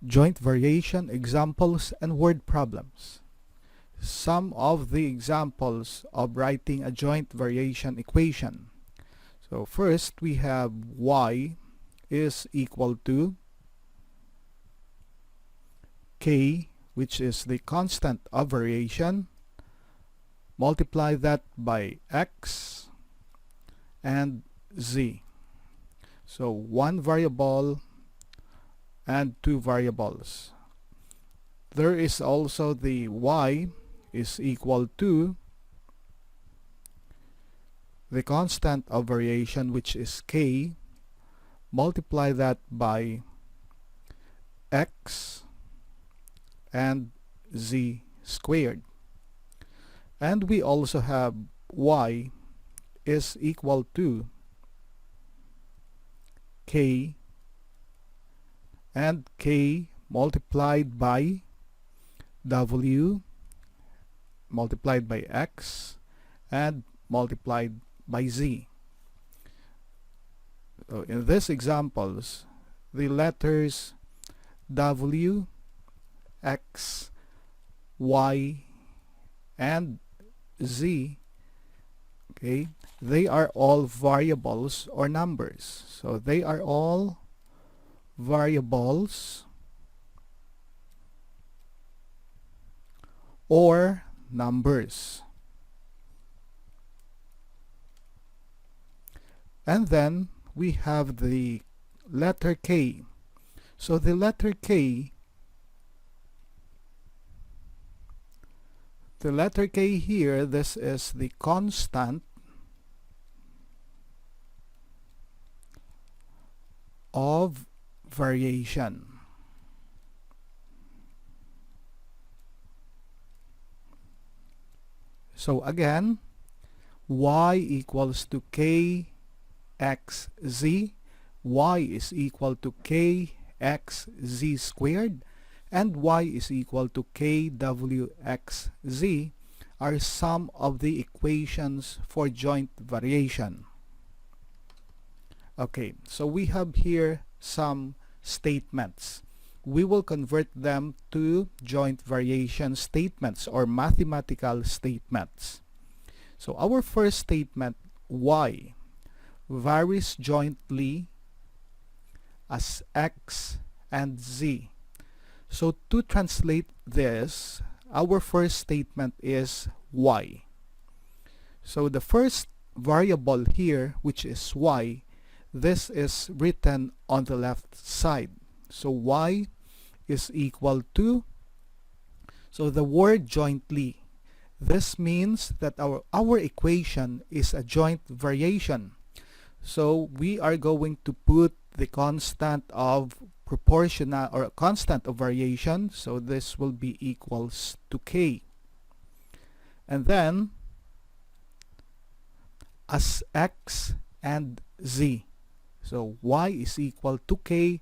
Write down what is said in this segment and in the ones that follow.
Joint variation examples and word problems. Some of the examples of writing a joint variation equation. So first we have y is equal to k, which is the constant of variation, multiply that by x and z. So one variable and two variables. There is also the y is equal to the constant of variation, which is k, multiply that by x and z squared. And we also have y is equal to k and k multiplied by w multiplied by x and multiplied by z. So in these examples, the letters w, x, y, and z, okay, they are all variables or numbers. So they are all variables or numbers. And then we have the letter k. So the letter k, here, this is the constant of variation. So again, y equals to k x z, y is equal to k x z squared, and y is equal to k w x z are some of the equations for joint variation. Okay, so we have here some statements. We will convert them to joint variation statements or mathematical statements. So our first statement, y varies jointly as x and z. So to translate this, our first statement is y. So the first variable here, which is y, this is written on the left side. So y is equal to, so the word jointly, this means that our equation is a joint variation. So we are going to put the constant of proportional or constant of variation, so this will be equals to k. And then as x and z, so y is equal to k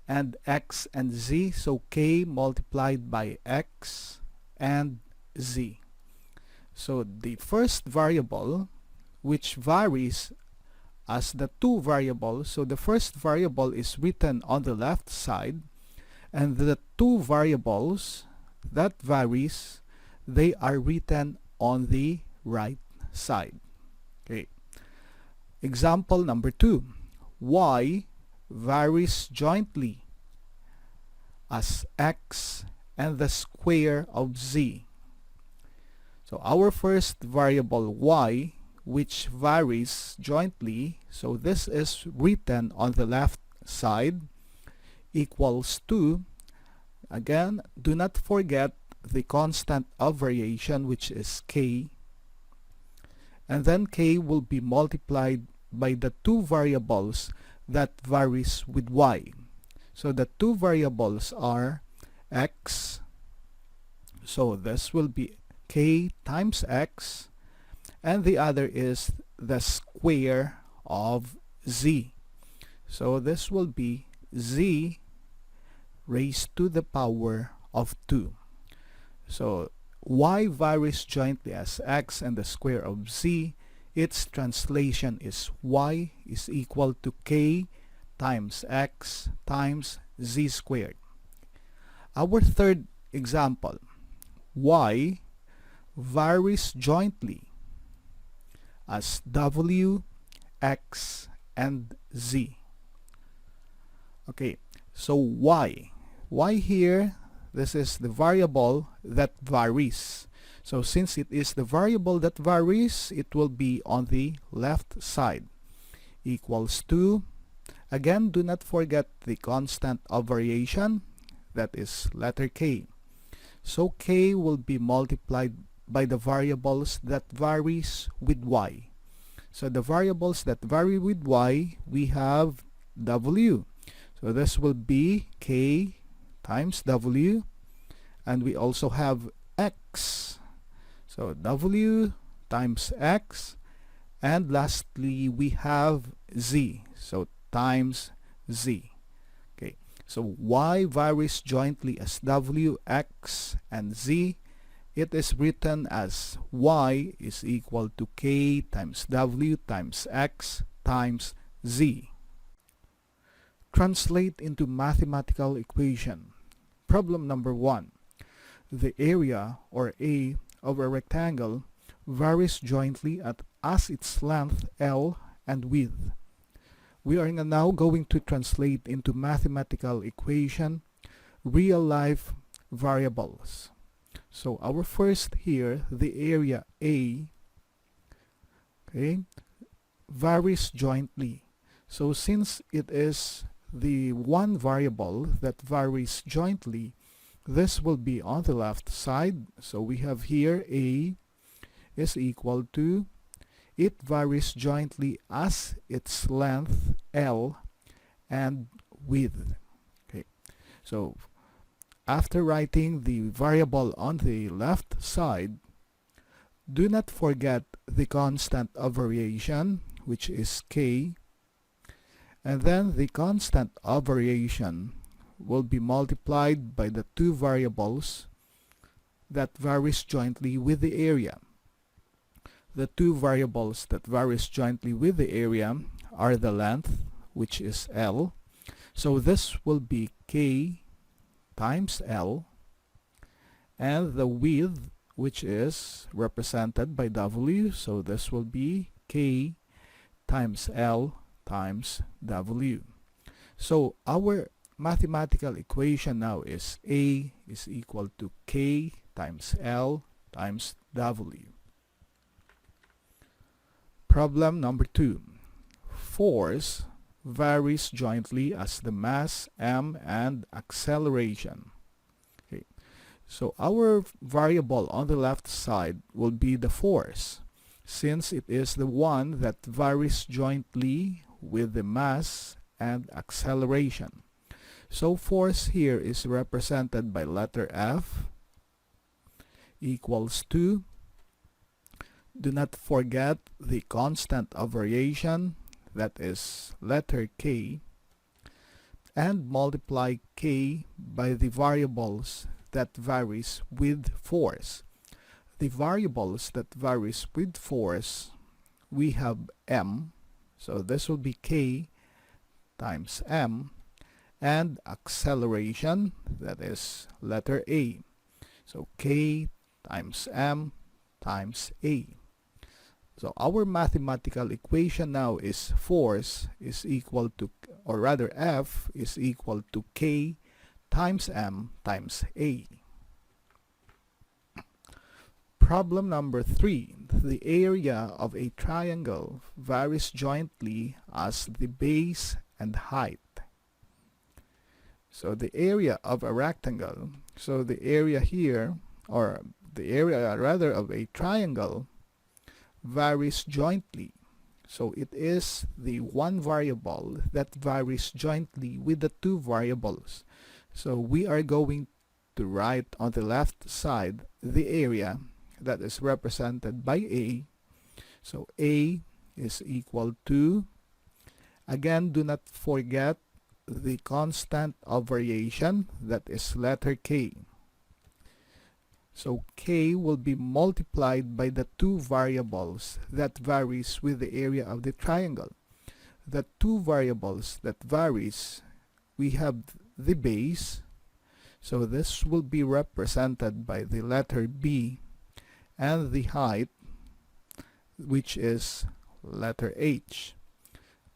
and x and z, so k multiplied by x and z. So the first variable, which varies as the two variables, so the first variable is written on the left side, and the two variables that varies, they are written on the right side. Okay. Example number 2, y varies jointly as x and the square of z. So our first variable y, which varies jointly, so this is written on the left side, equals to, again, do not forget the constant of variation, which is k, and then k will be multiplied by the two variables that varies with y. So the two variables are x, so this will be k times x, and the other is the square of z. So this will be z raised to the power of 2. So y varies jointly as x and the square of z. Its translation is y is equal to k times x times z squared. Our third example, y varies jointly as w, x, and z. Okay, so y here, this is the variable that varies. So since it is the variable that varies, it will be on the left side, equals to, again, do not forget the constant of variation, that is letter k. So k will be multiplied by the variables that varies with y. So the variables that vary with y, we have w. So this will be k times w, and we also have x. So w times x, and lastly we have z, so times z. Okay, so y varies jointly as w, x, and z. It is written as y is equal to k times w times x times z. Translate into mathematical equation. Problem number 1. The area, or A, of a rectangle varies jointly as its length L and width. We are now going to translate into mathematical equation real-life variables. So our first here, the area A, okay, varies jointly. So since it is the one variable that varies jointly, this will be on the left side. So we have here A is equal to, it varies jointly as its length L and width. Okay, so after writing the variable on the left side, do not forget the constant of variation, which is k, and then the constant of variation will be multiplied by the two variables that varies jointly with the area. The two variables that varies jointly with the area are the length, which is L. So this will be k times L, and the width, which is represented by W. So this will be k times L times W. So our mathematical equation now is A is equal to k times L times W. Problem number 2. Force varies jointly as the mass m and acceleration. Okay, so our variable on the left side will be the force, since it is the one that varies jointly with the mass and acceleration. So force here is represented by letter F equals to, do not forget the constant of variation, that is letter K, and multiply K by the variables that varies with force. The variables that varies with force, we have m, so this will be K times m, and acceleration, that is letter A, so K times m times A. So our mathematical equation now is force is equal to, or rather F is equal to K times m times A. Problem number 3. The area of a triangle varies jointly as the base and height. So the area of a rectangle, so the area here, or the area rather of a triangle, varies jointly. So it is the one variable that varies jointly with the two variables. So we are going to write on the left side the area that is represented by A. So A is equal to, again, do not forget the constant of variation, that is letter K. So K will be multiplied by the two variables that varies with the area of the triangle. The two variables that varies, we have the base. So this will be represented by the letter B and the height, which is letter H.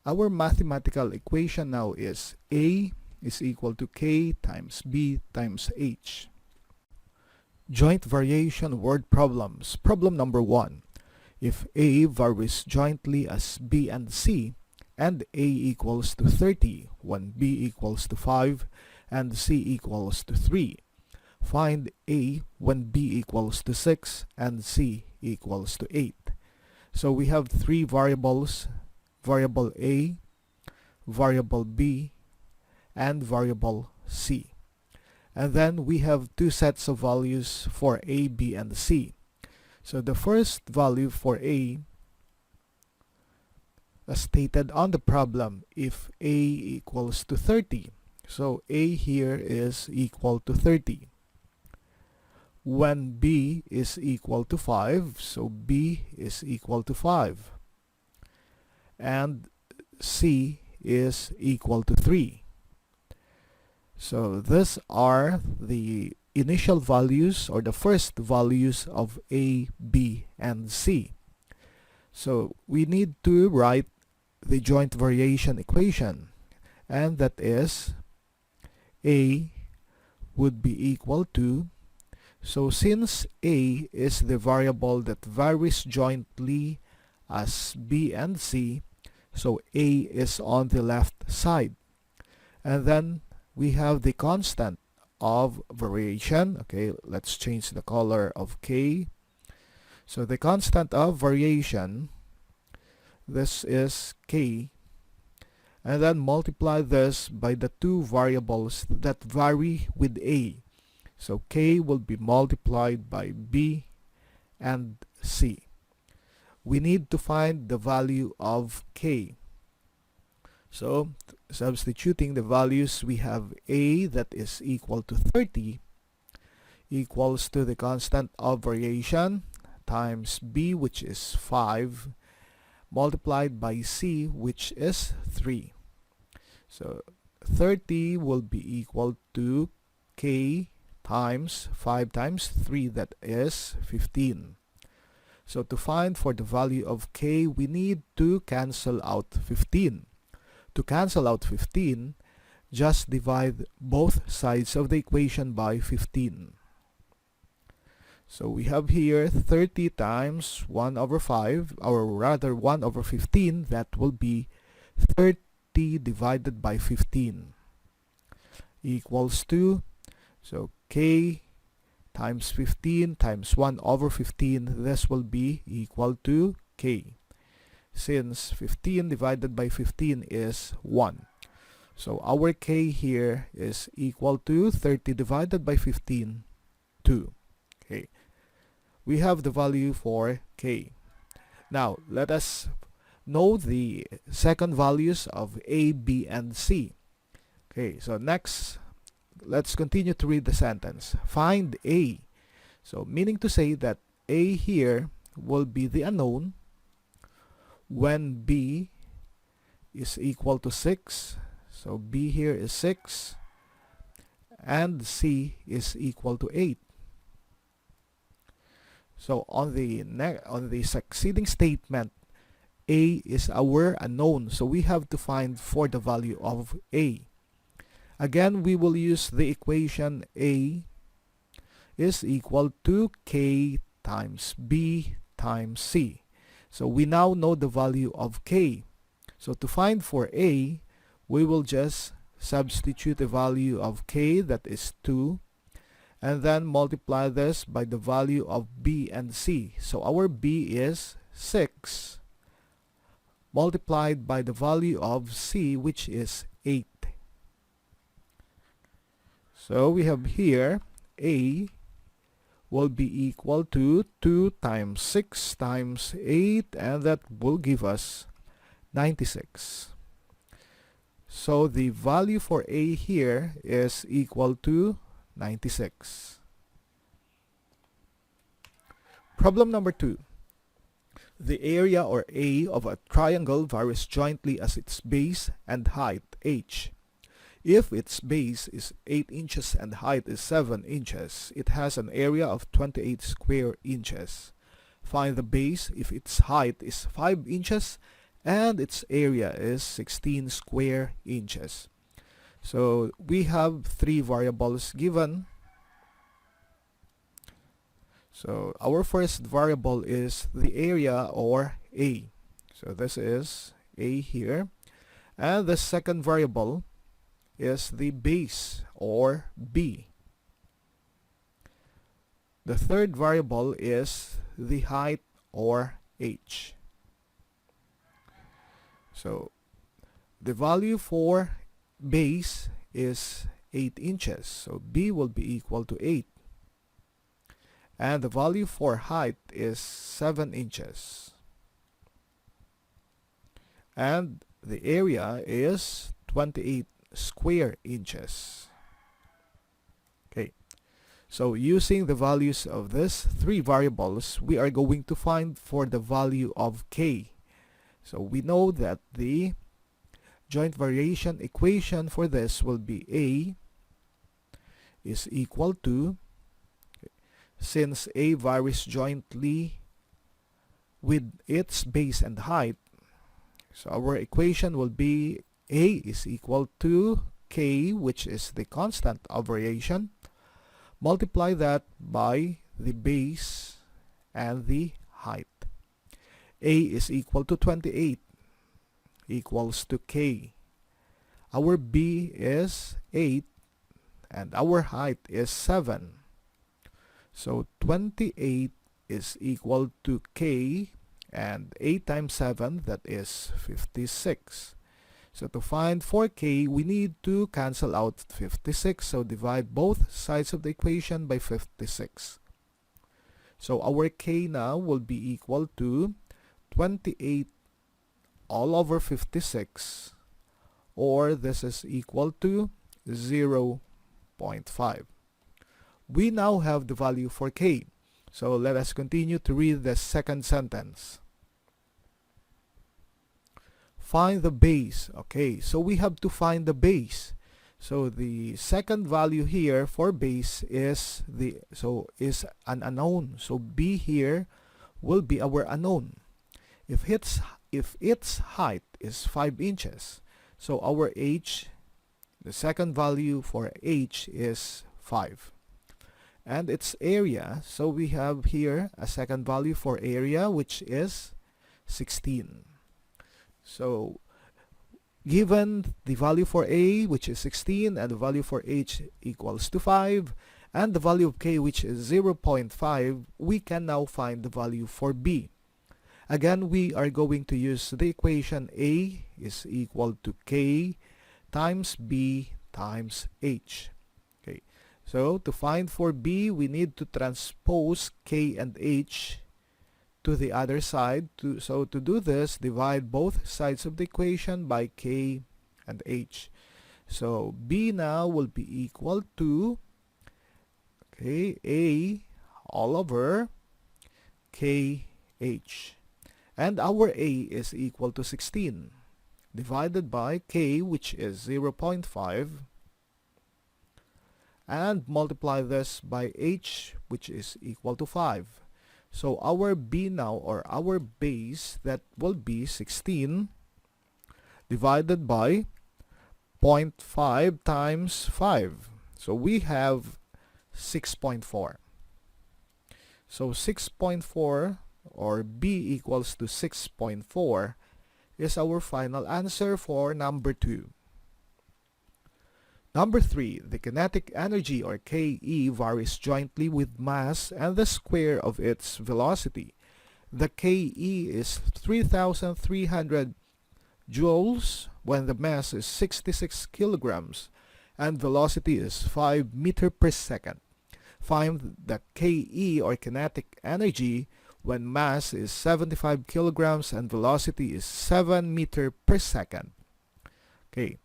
Our mathematical equation now is A is equal to K times B times H. Joint variation word problems. Problem number 1. If A varies jointly as B and C, and A equals to 30, when B equals to 5, and C equals to 3, find A when B equals to 6 and C equals to 8. So we have three variables, variable A, variable B, and variable C. And then we have two sets of values for A, B, and C. So the first value for A, as stated on the problem, if A equals to 30. So A here is equal to 30. When B is equal to 5, so B is equal to 5. And C is equal to 3. So these are the initial values or the first values of A, B, and C. So we need to write the joint variation equation, and that is A would be equal to, so since A is the variable that varies jointly as B and C, so A is on the left side. And then we have the constant of variation. Okay, let's change the color of K. So the constant of variation, this is K, and then multiply this by the two variables that vary with A. So K will be multiplied by B and C. We need to find the value of K. So substituting the values, we have A that is equal to 30 equals to the constant of variation times B, which is 5, multiplied by C, which is 3. So 30 will be equal to K times 5 times 3, that is 15. So to find for the value of K, we need to cancel out 15. To cancel out 15, just divide both sides of the equation by 15. So we have here 30 times 1 over 5, or rather 1 over 15, that will be 30 divided by 15 equals to, so K times 15 times 1 over 15, this will be equal to K, since 15 divided by 15 is 1. So our K here is equal to 30 divided by 15, 2. Okay. We have the value for K. Now, let us know the second values of A, B, and C. Okay, so next, let's continue to read the sentence. Find A. So, meaning to say that A here will be the unknown when B is equal to 6. So, B here is 6, and C is equal to 8. So on the succeeding statement, A is our unknown, so we have to find for the value of A. Again, we will use the equation A is equal to K times B times C. So we now know the value of K. So to find for A, we will just substitute the value of K, that is 2, and then multiply this by the value of B and C. So our B is 6 multiplied by the value of C, which is 8. So we have here A will be equal to 2 times 6 times 8, and that will give us 96. So the value for A here is equal to 96. Problem number 2. The area or A of a triangle varies jointly as its base and height h. If its base is 8 inches and height is 7 inches, it has an area of 28 square inches. Find the base if its height is 5 inches and its area is 16 square inches. So we have three variables given. So our first variable is the area, or A. So this is A here. And the second variable is the base, or B. The third variable is the height, or H. So the value for base is 8 inches, so B will be equal to 8. And the value for height is 7 inches. And the area is 28 square inches. Okay, so using the values of these three variables, we are going to find for the value of K. So we know that the joint variation equation for this will be A is equal to, since A varies jointly with its base and height, so our equation will be A is equal to K, which is the constant of variation, multiply that by the base and the height. A is equal to 28 equals to K. Our B is 8 and our height is 7. So 28 is equal to K, and 8 times 7, that is 56. So to find 4K, we need to cancel out 56. So divide both sides of the equation by 56. So our K now will be equal to 28 all over 56, or this is equal to 0.5. We now have the value for K. So let us continue to read the second sentence. Find the base. Okay, so we have to find the base. So the second value here for base is an unknown. So B here will be our unknown. If its height is 5 inches, so our H, the second value for H is 5. And its area, so we have here a second value for area, which is 16. So given the value for A, which is 16, and the value for H equals to 5, and the value of K, which is 0.5, we can now find the value for B. Again, we are going to use the equation A is equal to K times B times H. Okay, so to find for B, we need to transpose K and H to the other side. So to do this, divide both sides of the equation by K and H. So B now will be equal to, okay, A all over KH. And our A is equal to 16 divided by K, which is 0.5, and multiply this by H, which is equal to 5. So our B now, or our base, that will be 16 divided by 0.5 times 5. So we have 6.4. So 6.4, or B equals to 6.4, is our final answer for number 2. Number 3, the kinetic energy, or KE, varies jointly with mass and the square of its velocity. The KE is 3,300 joules when the mass is 66 kilograms and velocity is 5 meters per second. Find the KE, or kinetic energy, when mass is 75 kilograms and velocity is 7 meters per second. Okay,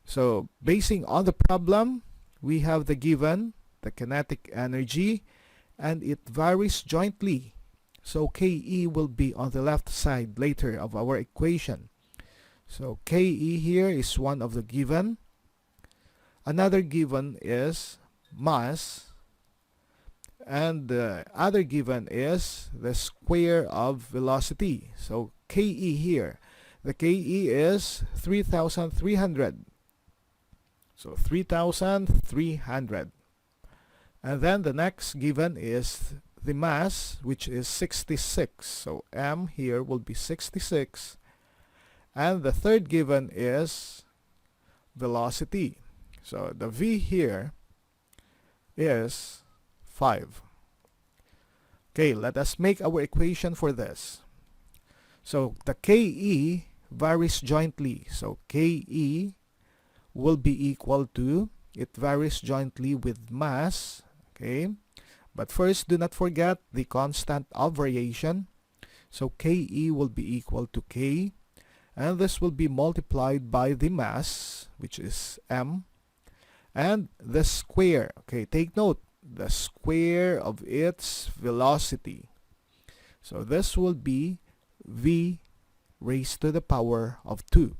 so basing on the problem, we have the given, the kinetic energy, and it varies jointly. So KE will be on the left side later of our equation. So KE here is one of the given. another given is mass, and the other given is the square of velocity. So KE here, the KE is 3,300. So 3,300. And then the next given is the mass, which is 66. So M here will be 66. And the third given is velocity. So the V here is 5. Okay, let us make our equation for this. So the KE varies jointly. So KE will be equal to, it varies jointly with mass. Okay, but first do not forget the constant of variation. So KE will be equal to K, and this will be multiplied by the mass, which is M, and the square. Okay, take note, the square of its velocity. So this will be V raised to the power of 2.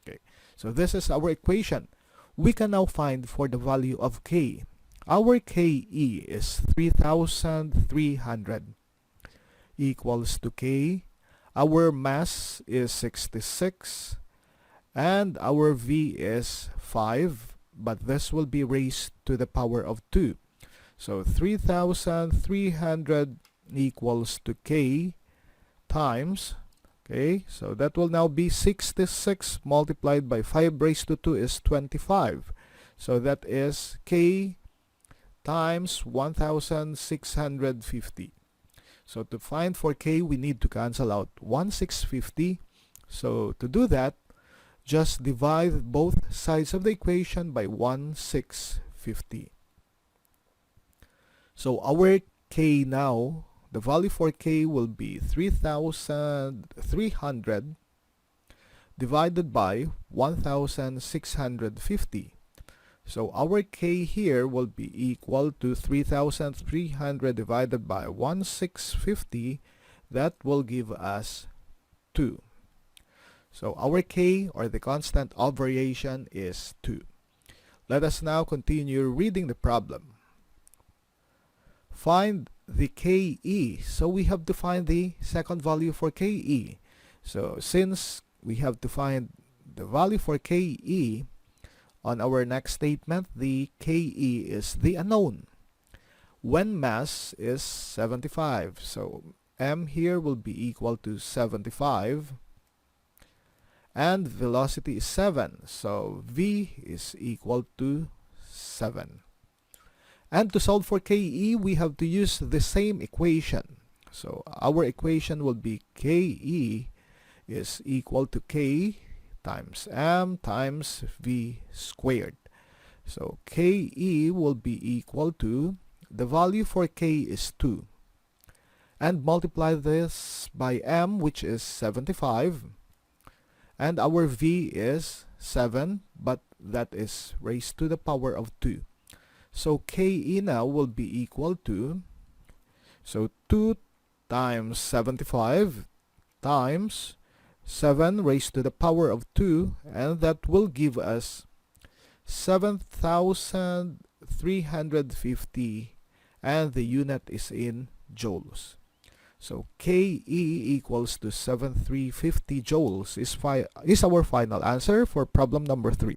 Okay, so this is our equation. We can now find for the value of K. Our KE is 3,300 equals to K. Our mass is 66 and our V is 5, but this will be raised to the power of 2. So 3,300 equals to K times, okay, so that will now be 66 multiplied by 5 raised to 2 is 25. So that is K times 1,650. So to find for K, we need to cancel out 1,650. So to do that, just divide both sides of the equation by 1,650. So our K now, the value for K will be 3,300 divided by 1,650. So our K here will be equal to 3,300 divided by 1,650. That will give us 2. So our K, or the constant of variation, is 2. Let us now continue reading the problem. Find the KE. So we have to find the second value for KE. So since we have to find the value for KE, on our next statement, the KE is the unknown when mass is 75. So M here will be equal to 75 and velocity is 7. So V is equal to 7. And to solve for KE, we have to use the same equation. So our equation will be KE is equal to K times M times V squared. So KE will be equal to, the value for K is 2. And multiply this by M, which is 75. And our V is 7, but that is raised to the power of 2. So KE now will be equal to, so 2 times 75 times 7 raised to the power of 2, and that will give us 7,350, and the unit is in joules. So KE equals to 7,350 joules is our final answer for problem number 3.